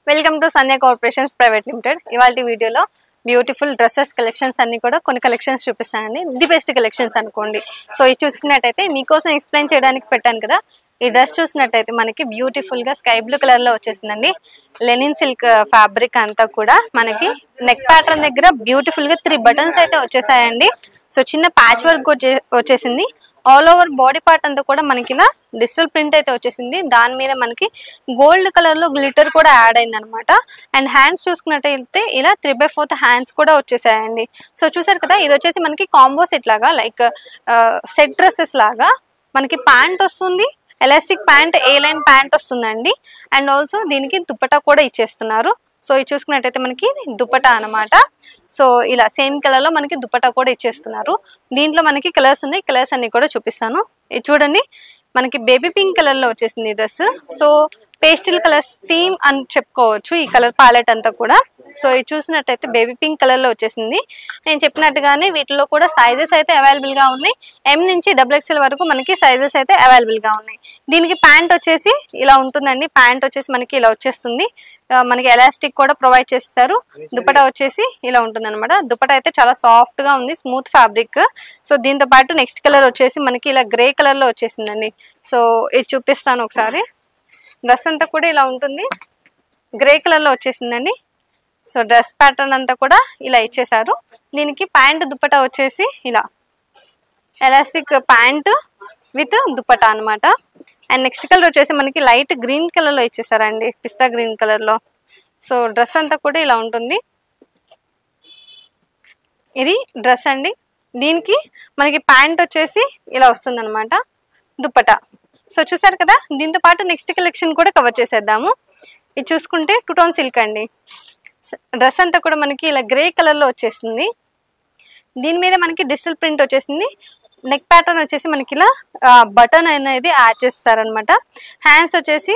Welcome to Sandhya corporations private limited. ఇవాల్టి వీడియోలో beautiful dresses collections అన్ని కూడా కొన్ని కలెక్షన్స్ చూపిస్తానండి. ది బెస్ట్ కలెక్షన్స్ అనుకోండి. సో ఇది చూసుకున్నట్టయితే మీకోసం ఎక్స్ప్లెయిన్ చేయడానికి పెట్టాను కదా. ఈ డ్రెస్ చూసినట్టయితే మనకి బ్యూటిఫుల్ గా స్కై బ్లూ కలర్ లో వచ్చేసిందండి. లెనిన్ సిల్క్ ఫ్యాబ్రిక్ అంతా కూడా మనకి నెక్ ప్యాటర్న్ దగ్గర బ్యూటిఫుల్ గా 3 బటన్స్ అయితే వచ్చేసాయండి. సో చిన్న ప్యాచ్ వర్క్ వచ్చేసింది. ఆల్ ఓవర్ బాడీ పార్ట్ అంతా కూడా మనకి ఇలా డిజిటల్ ప్రింట్ అయితే వచ్చేసింది. దాని మీద మనకి గోల్డ్ కలర్ లో గ్లిటర్ కూడా యాడ్ అయింది అనమాట. అండ్ హ్యాండ్స్ చూసుకున్నట్టయితే ఇలా 3/4 హ్యాండ్స్ కూడా వచ్చేసాయండి. సో చూసారు కదా, ఇది వచ్చేసి మనకి కాంబో సెట్ లాగా, లైక్ సెట్ డ్రెస్సెస్ లాగా మనకి ప్యాంట్ వస్తుంది, ఎలాస్టిక్ ప్యాంట్, ఏ లైన్ ప్యాంట్ వస్తుందండి. అండ్ ఆల్సో దీనికి దుపట్టా కూడా ఇచ్చేస్తున్నారు. సో ఇది చూసుకున్నట్టయితే మనకి దుపట్టా అనమాట. సో ఇలా సేమ్ కలర్ లో మనకి దుపట్టా కూడా ఇచ్చేస్తున్నారు. దీంట్లో మనకి కలర్స్ ఉన్నాయి, కలర్స్ అన్ని కూడా చూపిస్తాను. ఇది చూడండి, మనకి బేబీ పింక్ కలర్ లో వచ్చేసింది ఈ dress. So pastel colours theme అని చెప్పుకోవచ్చు ఈ కలర్ ప్యాలెట్ అంతా కూడా. సో ఇది చూసినట్టయితే బేబీ పింక్ కలర్ లో వచ్చేసింది. నేను చెప్పినట్టుగానే వీటిలో కూడా సైజెస్ అయితే అవైలబుల్ గా ఉన్నాయి. M నుంచి XXL వరకు మనకి సైజెస్ అయితే అవైలబుల్ గా ఉన్నాయి. దీనికి ప్యాంట్ వచ్చేసి ఇలా ఉంటుందండి. ప్యాంట్ వచ్చేసి మనకి ఇలా వచ్చేస్తుంది. మనకి ఎలాస్టిక్ కూడా ప్రొవైడ్ చేస్తారు. దుపట్టా వచ్చేసి ఇలా ఉంటుంది అనమాట. దుపట్టా అయితే చాలా సాఫ్ట్ గా ఉంది, స్మూత్ ఫ్యాబ్రిక్. సో దీంతో పాటు నెక్స్ట్ కలర్ వచ్చేసి మనకి ఇలా గ్రే కలర్ లో వచ్చేసిందండి. సో ఇది చూపిస్తాను ఒకసారి. డ్రెస్ అంతా కూడా ఇలా ఉంటుంది, గ్రే కలర్ లో వచ్చేసిందండి. సో డ్రెస్ ప్యాటర్న్ అంతా కూడా ఇలా ఇచ్చేసారు. దీనికి ప్యాంట్ దుపట్టా వచ్చేసి ఇలా ఎలాస్టిక్ ప్యాంట్ విత్ దుపట్టా అనమాట. అండ్ నెక్స్ట్ కలర్ వచ్చేసి మనకి లైట్ గ్రీన్ కలర్ లో ఇచ్చేసారండి, పిస్తా గ్రీన్ కలర్ లో. సో డ్రెస్ అంతా కూడా ఇలా ఉంటుంది. ఇది డ్రెస్ అండి. దీనికి మనకి ప్యాంట్ వచ్చేసి ఇలా వస్తుంది అనమాట, దుపట్టా. సో చూసారు కదా, దీంతో పాటు నెక్స్ట్ కలెక్షన్ కూడా కవర్ చేసేద్దాము. ఇది చూసుకుంటే 2 టోన్ సిల్క్ అండి. డ్రెస్ అంతా కూడా మనకి ఇలా గ్రే కలర్ లో వచ్చేసింది. దీని మీద మనకి డిజిటల్ ప్రింట్ వచ్చేసింది. నెక్ ప్యాటర్న్ వచ్చేసి మనకి ఇలా బటన్ అనేది యాడ్ చేస్తారనమాట. హ్యాండ్స్ వచ్చేసి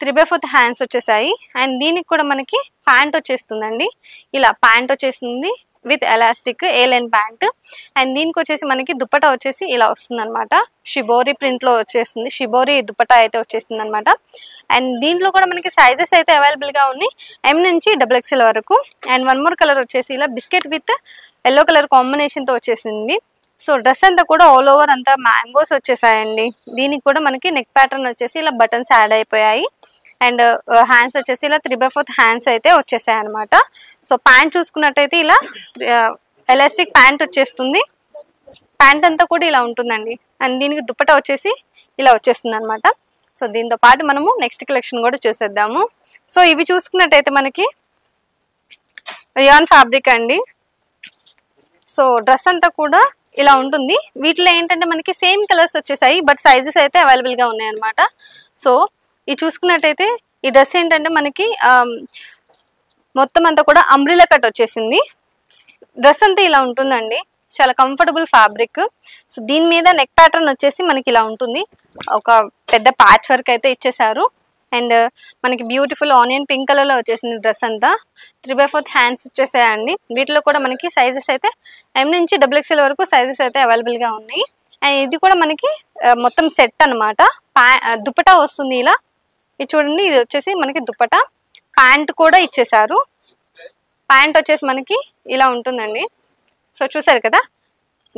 3/4 హ్యాండ్స్ వచ్చేసాయి. అండ్ దీనికి కూడా మనకి ప్యాంట్ వచ్చేస్తుందండి. ఇలా ప్యాంట్ వచ్చేసింది with elastic A line pant. And దీనికి వచ్చేసి మనకి దుపట్టా వచ్చేసి ఇలా వస్తుంది అనమాట. షిబోరి ప్రింట్ లో వచ్చేసింది, షిబోరి దుపట్టా అయితే వచ్చేసింది అనమాట. అండ్ దీంట్లో కూడా మనకి సైజెస్ అయితే అవైలబుల్ గా ఉన్నాయి, M నుంచి XXL వరకు. అండ్ వన్ మోర్ కలర్ వచ్చేసి ఇలా biscuit with yellow colour combination తో వచ్చేసింది. సో డ్రెస్ అంతా కూడా ఆల్ ఓవర్ అంతా మ్యాంగోస్ వచ్చేసాయండి. దీనికి కూడా మనకి నెక్ ప్యాటర్న్ వచ్చేసి ఇలా బటన్స్ యాడ్ అయిపోయాయి. అండ్ హ్యాండ్స్ వచ్చేసి ఇలా 3/4 హ్యాండ్స్ అయితే వచ్చేసాయి అనమాట. సో ప్యాంట్ చూసుకున్నట్టయితే ఇలా ఎలాస్టిక్ ప్యాంట్ వచ్చేస్తుంది. ప్యాంట్ అంతా కూడా ఇలా ఉంటుందండి. అండ్ దీనికి దుపట్టా వచ్చేసి ఇలా వచ్చేస్తుంది అనమాట. సో దీంతో పాటు మనము నెక్స్ట్ కలెక్షన్ కూడా చూసేద్దాము. సో ఇవి చూసుకున్నట్టయితే మనకి రియాన్ ఫ్యాబ్రిక్ అండి. సో డ్రెస్ అంతా కూడా ఇలా ఉంటుంది. వీటిలో ఏంటంటే మనకి సేమ్ కలర్స్ వచ్చేసాయి, బట్ సైజెస్ అయితే అవైలబుల్ గా ఉన్నాయి అనమాట. సో ఇది చూసుకున్నట్టయితే ఈ డ్రెస్ ఏంటంటే మనకి మొత్తం అంతా కూడా అంబ్రిలా కట్ వచ్చేసింది. డ్రెస్ అంతా ఇలా ఉంటుందండి, చాలా కంఫర్టబుల్ ఫ్యాబ్రిక్. సో దీని మీద నెక్ ప్యాటర్న్ వచ్చేసి మనకి ఇలా ఉంటుంది. ఒక పెద్ద ప్యాచ్ వర్క్ అయితే ఇచ్చేసారు. అండ్ మనకి బ్యూటిఫుల్ ఆనియన్ పింక్ కలర్ లో వచ్చేసింది డ్రెస్ అంతా. 3/4 హ్యాండ్స్ వచ్చేసాయండి. వీటిలో కూడా మనకి సైజెస్ అయితే M నుంచి XXL వరకు సైజెస్ అయితే అవైలబుల్ గా ఉన్నాయి. అండ్ ఇది కూడా మనకి మొత్తం సెట్ అనమాట. దుపట్టా వస్తుంది ఇలా. ఇది చూడండి, ఇది వచ్చేసి మనకి దుపట్టా. ప్యాంట్ కూడా ఇచ్చేసారు. ప్యాంట్ వచ్చేసి మనకి ఇలా ఉంటుందండి. సో చూసారు కదా,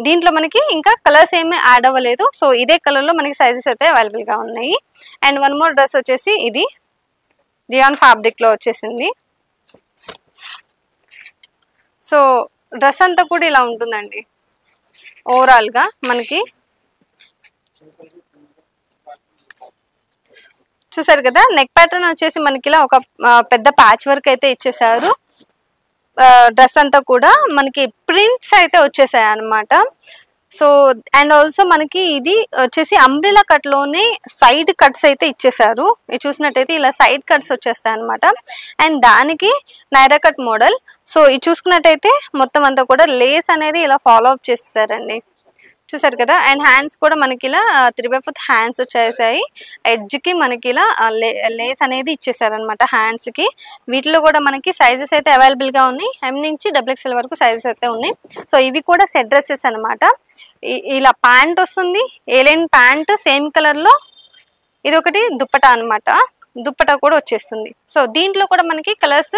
దీంట్లో మనకి ఇంకా కలర్స్ ఏమీ యాడ్ అవ్వలేదు. సో ఇదే కలర్ లో మనకి సైజెస్ అయితే అవైలబుల్ గా ఉన్నాయి. అండ్ వన్ మోర్ డ్రెస్ వచ్చేసి ఇది రియాన్ ఫ్యాబ్రిక్ లో వచ్చేసింది. సో డ్రెస్ అంతా కూడా ఇలా ఉంటుందండి. ఓవరాల్ గా మనకి చూసారు కదా, నెక్ ప్యాటర్న్ వచ్చేసి మనకి ఇలా ఒక పెద్ద ప్యాచ్ వర్క్ అయితే ఇచ్చేసారు. డ్రెస్ అంతా కూడా మనకి ప్రింట్స్ అయితే వచ్చేసాయి అనమాట. సో అండ్ ఆల్సో మనకి ఇది వచ్చేసి అంబ్రెలా కట్ లోనే సైడ్ కట్స్ అయితే ఇచ్చేసారు. ఇది చూసినట్టయితే ఇలా సైడ్ కట్స్ వచ్చేస్తాయి అనమాట. అండ్ దానికి నైరా కట్ మోడల్. సో ఇది చూసుకున్నట్టయితే మొత్తం అంతా కూడా లేస్ అనేది ఇలా ఫాలో అప్ చేసేసారండి. చూసారు కదా. అండ్ హ్యాండ్స్ కూడా మనకి ఇలా 3/4 హ్యాండ్స్ వచ్చేసాయి. ఎడ్జ్ కి మనకి ఇలా లేస్ అనేది ఇచ్చేసారనమాట హ్యాండ్స్ కి. వీటిలో కూడా మనకి సైజెస్ అయితే అవైలబుల్ గా ఉన్నాయి. M నుంచి XXL వరకు సైజెస్ అయితే ఉన్నాయి. సో ఇవి కూడా సెట్ డ్రెస్సెస్ అనమాట. ఇలా ప్యాంట్ వస్తుంది, ఏ లైన్ ప్యాంట్ సేమ్ కలర్ లో. ఇది ఒకటి దుపట్టా అనమాట. దుప్పటా కూడా వచ్చేస్తుంది. సో దీంట్లో కూడా మనకి కలర్స్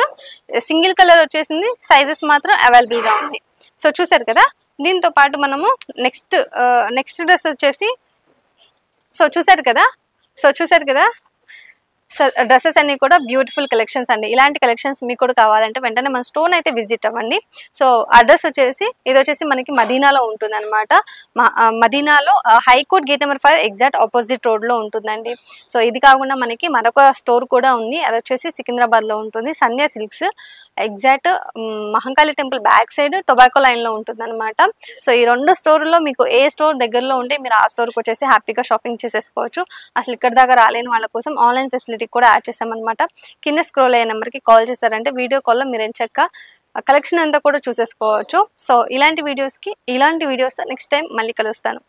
సింగిల్ కలర్ వచ్చేసింది, సైజెస్ మాత్రం అవైలబుల్ గా ఉంది. సో చూసారు కదా. దీంతో పాటు మనము నెక్స్ట్ డ్రెస్ వచ్చేసి చూసారు కదా డ్రెస్సెస్ అన్ని కూడా బ్యూటిఫుల్ కలెక్షన్స్ అండి. ఇలాంటి కలెక్షన్స్ మీకు కూడా కావాలంటే వెంటనే మన స్టోర్ అయితే విజిట్ అవ్వండి. సో అడ్రస్ వచ్చేసి ఇది వచ్చేసి మనకి మదీనాలో ఉంటుంది అనమాట. మదీనాలో high court gate number 5 exact opposite road లో ఉంటుందండి. సో ఇది కాకుండా మనకి మరొక స్టోర్ కూడా ఉంది, అది వచ్చేసి సికింద్రాబాద్ లో ఉంటుంది. Sandhya silks exact Mahankali temple back side tobacco line లో ఉంటుంది అనమాట. సో ఈ 2 స్టోర్లో మీకు ఏ స్టోర్ దగ్గరలో ఉంటే మీరు ఆ స్టోర్కి వచ్చేసి హ్యాపీగా షాపింగ్ చేసేసుకోవచ్చు. అసలు ఇక్కడ దాకా రాలేని వాళ్ళ కోసం ఆన్లైన్ ఫెసిలిటీ కూడా యాడ్ చేసామన్నమాట. కింద స్క్రోల్ అయ్యే నెంబర్కి కాల్ చేశారంటే వీడియో కాల్లో మీరు ఎంచక్క కలెక్షన్ అంతా కూడా చూసేసుకోవచ్చు. సో ఇలాంటి వీడియోస్ నెక్స్ట్ టైం మళ్ళీ కలుస్తాను.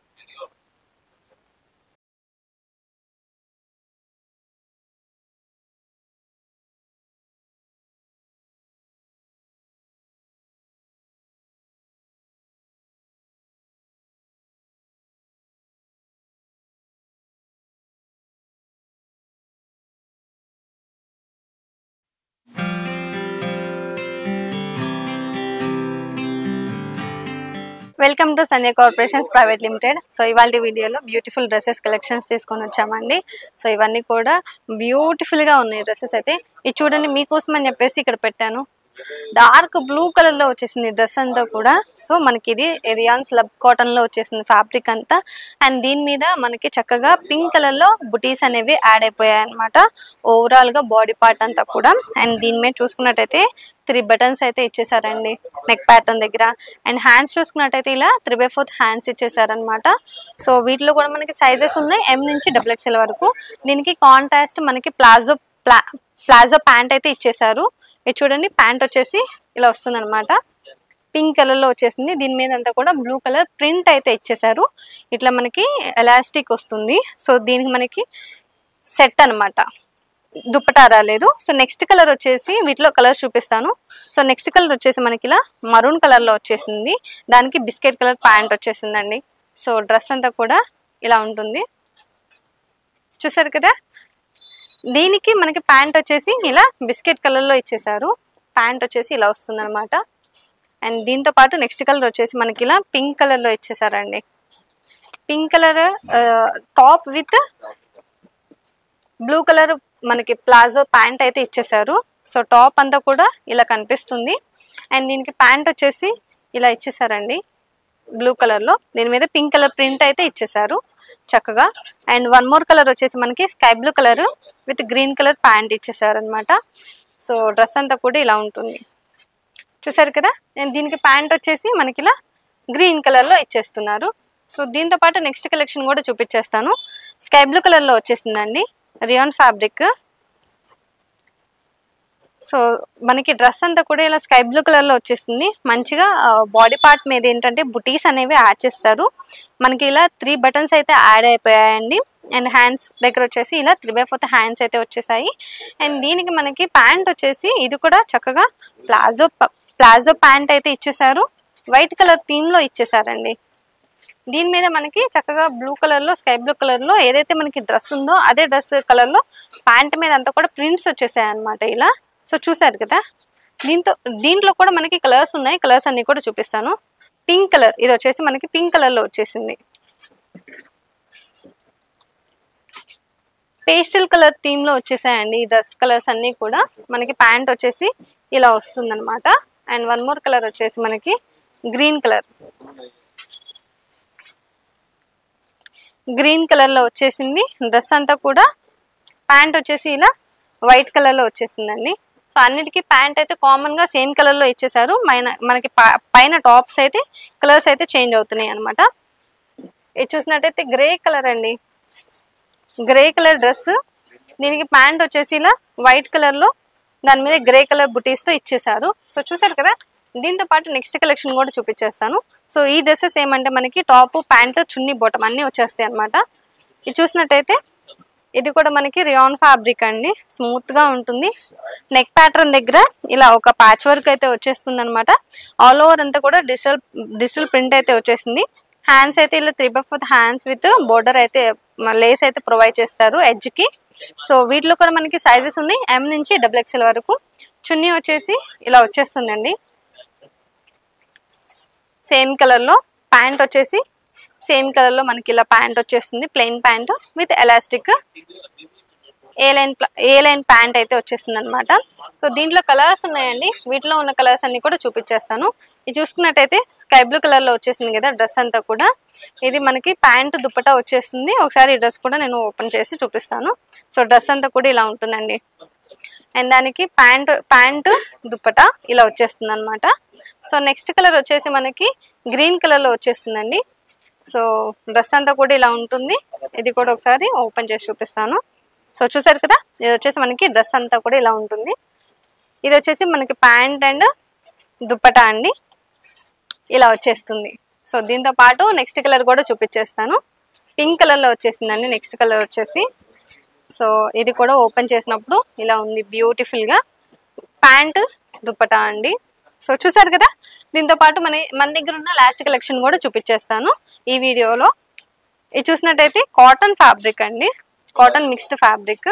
Welcome to Sandhya corporations private limited. So ఇవాళ వీడియోలో బ్యూటిఫుల్ డ్రెస్సెస్ కలెక్షన్స్ తీసుకొని వచ్చామండి. సో ఇవన్నీ కూడా బ్యూటిఫుల్ గా ఉన్నాయి డ్రెస్సెస్ అయితే. ఇది చూడండి, మీకోసం అని చెప్పేసి ఇక్కడ పెట్టాను. డార్క్ బ్లూ కలర్ లో వచ్చేసింది డ్రెస్ అంతా కూడా. సో మనకి ఇది రియాన్ స్లబ్ కాటన్ లో వచ్చేసింది ఫ్యాబ్రిక్ అంతా. అండ్ దీని మీద మనకి చక్కగా పింక్ కలర్ లో బుటీస్ అనేవి యాడ్ అయిపోయాయి అనమాట ఓవరాల్ గా బాడీ పార్ట్ అంతా కూడా. అండ్ దీని మీద చూసుకున్నట్టయితే 3 బటన్స్ అయితే ఇచ్చేసారండి నెక్ ప్యాటర్న్ దగ్గర. అండ్ హ్యాండ్స్ చూసుకున్నట్టయితే ఇలా 3/4 హ్యాండ్స్ ఇచ్చేసారనమాట. సో వీటిలో కూడా మనకి సైజెస్ ఉన్నాయి M నుంచి XXL వరకు. దీనికి కాంట్రాస్ట్ మనకి ప్లాజో ప్యాంట్ అయితే ఇచ్చేసారు. ఇది చూడండి, ప్యాంట్ వచ్చేసి ఇలా వస్తుంది అనమాట, పింక్ కలర్ లో వచ్చేసింది. దీని మీద అంతా కూడా బ్లూ కలర్ ప్రింట్ అయితే ఇచ్చేసారు. ఇట్లా మనకి ఎలాస్టిక్ వస్తుంది. సో దీనికి మనకి సెట్ అనమాట, దుప్పటా రాలేదు. సో నెక్స్ట్ కలర్ వచ్చేసి వీటిలో కలర్ చూపిస్తాను. సో నెక్స్ట్ కలర్ వచ్చేసి మనకి ఇలా మరూన్ కలర్ లో వచ్చేసింది. దానికి బిస్కెట్ కలర్ ప్యాంట్ వచ్చేసిందండి. సో డ్రెస్ అంతా కూడా ఇలా ఉంటుంది, చూసారు కదా. దీనికి మనకి ప్యాంట్ వచ్చేసి ఇలా బిస్కెట్ కలర్ లో ఇచ్చేసారు. ప్యాంట్ వచ్చేసి ఇలా వస్తుంది అనమాట. అండ్ దీంతో పాటు నెక్స్ట్ కలర్ వచ్చేసి మనకి ఇలా పింక్ కలర్ లో ఇచ్చేసారండి. Pink colour top with blue colour మనకి ప్లాజో ప్యాంట్ అయితే ఇచ్చేసారు. సో టాప్ అంతా కూడా ఇలా కనిపిస్తుంది. అండ్ దీనికి ప్యాంట్ వచ్చేసి ఇలా ఇచ్చేసారండి బ్లూ కలర్ లో. దీని మీద పింక్ కలర్ ప్రింట్ అయితే ఇచ్చేసారు చక్కగా. అండ్ 1 మోర్ కలర్ వచ్చేసి మనకి sky blue colour with green colour pant ఇచ్చేసారు అనమాట. సో డ్రెస్ అంతా కూడా ఇలా ఉంటుంది, చూసారు కదా. దీనికి ప్యాంట్ వచ్చేసి మనకి ఇలా గ్రీన్ కలర్ లో ఇచ్చేస్తున్నారు. సో దీంతో పాటు నెక్స్ట్ కలెక్షన్ కూడా చూపించేస్తాను. స్కై బ్లూ కలర్ లో వచ్చేసిందండి, రియాన్ ఫ్యాబ్రిక్. సో మనకి డ్రెస్ అంతా కూడా ఇలా స్కై బ్లూ కలర్ లో వచ్చేస్తుంది. మంచిగా బాడీ పార్ట్ మీద ఏంటంటే బుటీస్ అనేవి యాడ్ చేస్తారు. మనకి ఇలా 3 బటన్స్ అయితే యాడ్ అయిపోయాయండి. అండ్ హ్యాండ్స్ దగ్గర వచ్చేసి ఇలా 3/4 హ్యాండ్స్ అయితే వచ్చేసాయి. అండ్ దీనికి మనకి ప్యాంట్ వచ్చేసి ఇది కూడా చక్కగా ప్లాజో ప్యాంట్ అయితే ఇచ్చేసారు. వైట్ కలర్ థీమ్ లో ఇచ్చేసారండి. దీని మీద మనకి చక్కగా బ్లూ కలర్ లో స్కై బ్లూ కలర్ లో ఏదైతే మనకి డ్రెస్ ఉందో అదే డ్రెస్ కలర్ లో ప్యాంట్ మీద అంతా కూడా ప్రింట్స్ వచ్చేసాయి అనమాట ఇలా. సో చూసారు కదా. దీంట్లో కూడా మనకి కలర్స్ ఉన్నాయి, కలర్స్ అన్ని కూడా చూపిస్తాను. పింక్ కలర్, ఇది వచ్చేసి మనకి పింక్ కలర్ లో వచ్చేసింది. పేస్టల్ కలర్ థీమ్ లో వచ్చేసాయండి ఈ డ్రెస్ కలర్స్ అన్ని కూడా. మనకి ప్యాంట్ వచ్చేసి ఇలా వస్తుంది అనమాట. అండ్ 1 మోర్ కలర్ వచ్చేసి మనకి గ్రీన్ కలర్ లో వచ్చేసింది. డ్రెస్ అంతా కూడా ప్యాంట్ వచ్చేసి ఇలా వైట్ కలర్ లో వచ్చేసిందండి. సో అన్నిటికీ ప్యాంట్ అయితే కామన్ గా సేమ్ కలర్ లో ఇచ్చేసారు. మనకి పైన టాప్స్ అయితే కలర్స్ అయితే చేంజ్ అవుతున్నాయి అనమాట. ఇది చూసినట్టయితే గ్రే కలర్ అండి, గ్రే కలర్ డ్రెస్. దీనికి ప్యాంట్ వచ్చేసి ఇలా వైట్ కలర్ లో దాని మీద గ్రే కలర్ బుటీస్ తో ఇచ్చేసారు. సో చూసారు కదా. దీంతో పాటు నెక్స్ట్ కలెక్షన్ కూడా చూపించేస్తాను. సో ఈ డ్రెస్సెస్ ఏమంటే మనకి టాప్ ప్యాంట్ చున్నీ బొటం అన్ని వచ్చేస్తాయి అనమాట. ఇది చూసినట్టయితే ఇది కూడా మనకి రియాన్ ఫ్యాబ్రిక్ అండి, స్మూత్ గా ఉంటుంది. నెక్ ప్యాటర్న్ దగ్గర ఇలా ఒక ప్యాచ్ వర్క్ అయితే వచ్చేస్తుంది అనమాట. ఆల్ ఓవర్ అంతా కూడా డిజిటల్ ప్రింట్ అయితే వచ్చేసింది. హ్యాండ్స్ అయితే ఇలా 3/4 హ్యాండ్స్ విత్ బోర్డర్ అయితే లేస్ అయితే ప్రొవైడ్ చేస్తారు ఎడ్జ్ కి. సో వీటిలో కూడా మనకి సైజెస్ ఉన్నాయి M నుంచి XXL వరకు. చున్నీ వచ్చేసి ఇలా వచ్చేస్తుందండి సేమ్ కలర్ లో. ప్యాంట్ వచ్చేసి సేమ్ కలర్ లో మనకి ఇలా ప్యాంట్ వచ్చేస్తుంది, plain pant with elastic A line pant అయితే వచ్చేస్తుంది అనమాట. సో దీంట్లో కలర్స్ ఉన్నాయండి, వీటిలో ఉన్న కలర్స్ అన్ని కూడా చూపించేస్తాను. ఇది చూసుకున్నట్టయితే స్కై బ్లూ కలర్ లో వచ్చేసింది కదా డ్రెస్ అంతా కూడా. ఇది మనకి ప్యాంట్ దుప్పటా వచ్చేస్తుంది. ఒకసారి ఈ డ్రెస్ కూడా నేను ఓపెన్ చేసి చూపిస్తాను. సో డ్రెస్ అంతా కూడా ఇలా ఉంటుందండి. అండ్ దానికి ప్యాంట్ దుప్పటా ఇలా వచ్చేస్తుంది అనమాట. సో నెక్స్ట్ కలర్ వచ్చేసి మనకి గ్రీన్ కలర్ లో వచ్చేస్తుందండి. సో డ్రెస్ అంతా కూడా ఇలా ఉంటుంది. ఇది కూడా ఒకసారి ఓపెన్ చేసి చూపిస్తాను. సో చూసారు కదా, ఇది వచ్చేసి మనకి డ్రెస్ అంతా కూడా ఇలా ఉంటుంది. ఇది వచ్చేసి మనకి ప్యాంట్ అండ్ దుప్పటా అండి, ఇలా వచ్చేస్తుంది. సో దీంతో పాటు నెక్స్ట్ కలర్ కూడా చూపించేస్తాను. పింక్ కలర్ లో వచ్చేసిందండి నెక్స్ట్ కలర్ వచ్చేసి. సో ఇది కూడా ఓపెన్ చేసినప్పుడు ఇలా ఉంది బ్యూటిఫుల్ గా, ప్యాంట్ దుప్పటా అండి. సో చూసారు కదా, దీంతో పాటు మన దగ్గర ఉన్న లాస్ట్ కలెక్షన్ కూడా చూపించేస్తాను ఈ వీడియోలో. ఇది చూసినట్టయితే కాటన్ ఫ్యాబ్రిక్ అండి, కాటన్ మిక్స్డ్ ఫ్యాబ్రిక్.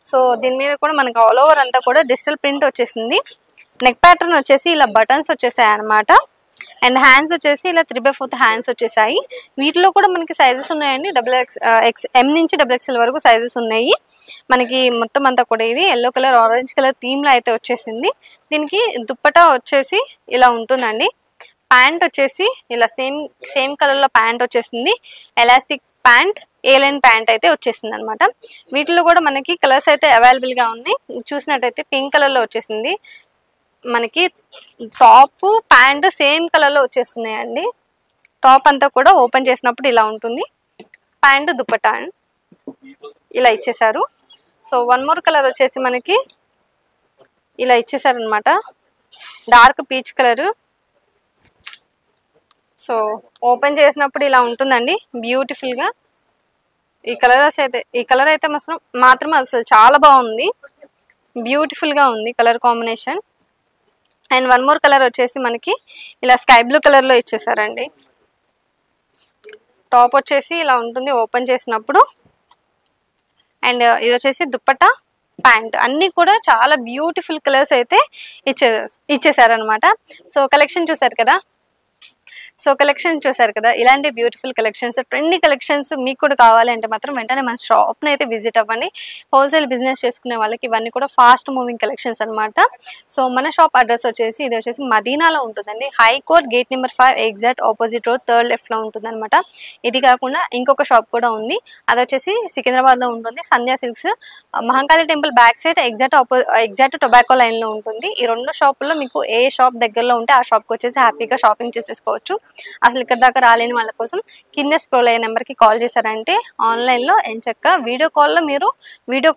సో దీని మీద కూడా మనకి ఆల్ ఓవర్ అంతా కూడా డిజిటల్ ప్రింట్ వచ్చేసింది. నెక్ ప్యాటర్న్ వచ్చేసి ఇలా బటన్స్ వచ్చేసాయి అనమాట. అండ్ హ్యాండ్స్ వచ్చేసి ఇలా 3/4 హ్యాండ్స్ వచ్చేసాయి. వీటిలో కూడా మనకి సైజెస్ ఉన్నాయండి, M నుంచి XXL వరకు సైజెస్ ఉన్నాయి మనకి. మొత్తం అంతా కూడా ఇది yellow colour orange colour theme లో అయితే వచ్చేసింది. దీనికి దుప్పటా వచ్చేసి ఇలా ఉంటుందండి. ప్యాంట్ వచ్చేసి ఇలా సేమ్ కలర్ లో ప్యాంట్ వచ్చేసింది. ఎలాస్టిక్ ప్యాంట్, ఏ లైన్ ప్యాంట్ అయితే వచ్చేసింది అనమాట. వీటిలో కూడా మనకి కలర్స్ అయితే అవైలబుల్ గా ఉన్నాయి. చూసినట్టయితే పింక్ కలర్ లో వచ్చేసింది మనకి. టాప్ ప్యాంట్ సేమ్ కలర్ లో వచ్చేస్తున్నాయండి. టాప్ అంతా కూడా ఓపెన్ చేసినప్పుడు ఇలా ఉంటుంది. ప్యాంట్ దుప్పటా ఇలా ఇచ్చేసారు. సో వన్ మోర్ కలర్ వచ్చేసి మనకి ఇలా ఇచ్చేసారు అనమాట, dark peach colour. So open చేసినప్పుడు ఇలా ఉంటుందండి బ్యూటిఫుల్ గా. ఈ కలర్ అయితే మాత్రం అసలు చాలా బాగుంది, బ్యూటిఫుల్ గా ఉంది colour combination. And one more colour వచ్చేసి మనకి ఇలా స్కై బ్లూ కలర్ లో ఇచ్చేసారండి. టాప్ వచ్చేసి ఇలా ఉంటుంది ఓపెన్ చేసినప్పుడు. అండ్ ఇది వచ్చేసి దుప్పటా, ప్యాంట్ అన్ని కూడా చాలా బ్యూటిఫుల్ కలర్స్ అయితే ఇచ్చేసారనమాట. సో కలెక్షన్ చూసారు కదా, ఇలాంటి బ్యూటిఫుల్ కలెక్షన్స్, ట్రెండీ కలెక్షన్స్ మీకు కూడా కావాలి అంటే మాత్రం వెంటనే మన షాప్ని అయితే విజిట్ అవ్వండి. హోల్సేల్ బిజినెస్ చేసుకునే వాళ్ళకి ఇవన్నీ కూడా ఫాస్ట్ మూవింగ్ కలెక్షన్స్ అనమాట. సో మన షాప్ అడ్రస్ వచ్చేసి ఇది వచ్చేసి మదీనాలో ఉంటుందండి. High court gate number 5 exact opposite road 3rd left లో ఉంటుంది అనమాట. ఇది కాకుండా ఇంకొక షాప్ కూడా ఉంది, అది వచ్చేసి సికింద్రాబాద్ లో ఉంటుంది. Sandhya silks, Mahankali temple back side exact tobacco line లో ఉంటుంది. ఈ రెండు షాపుల్లో మీకు ఏ షాప్ దగ్గరలో ఉంటే ఆ షాప్కి వచ్చేసి హ్యాపీగా షాపింగ్ చేసేసుకోవచ్చు. అసలు ఇక్కడ దాకా రాలేని వాళ్ళ కోసం కింద స్క్రోల్ అయ్యే నెంబర్కి కాల్ చేశారంటే ఆన్లైన్లో ఎంచక్కా వీడియో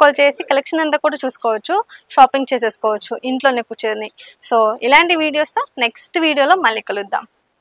కాల్ చేసి కలెక్షన్ అంతా కూడా చూసుకోవచ్చు, షాపింగ్ చేసేసుకోవచ్చు ఇంట్లోనే కూర్చొని. సో ఇలాంటి వీడియోస్తో నెక్స్ట్ వీడియోలో మళ్ళీ కలుద్దాం.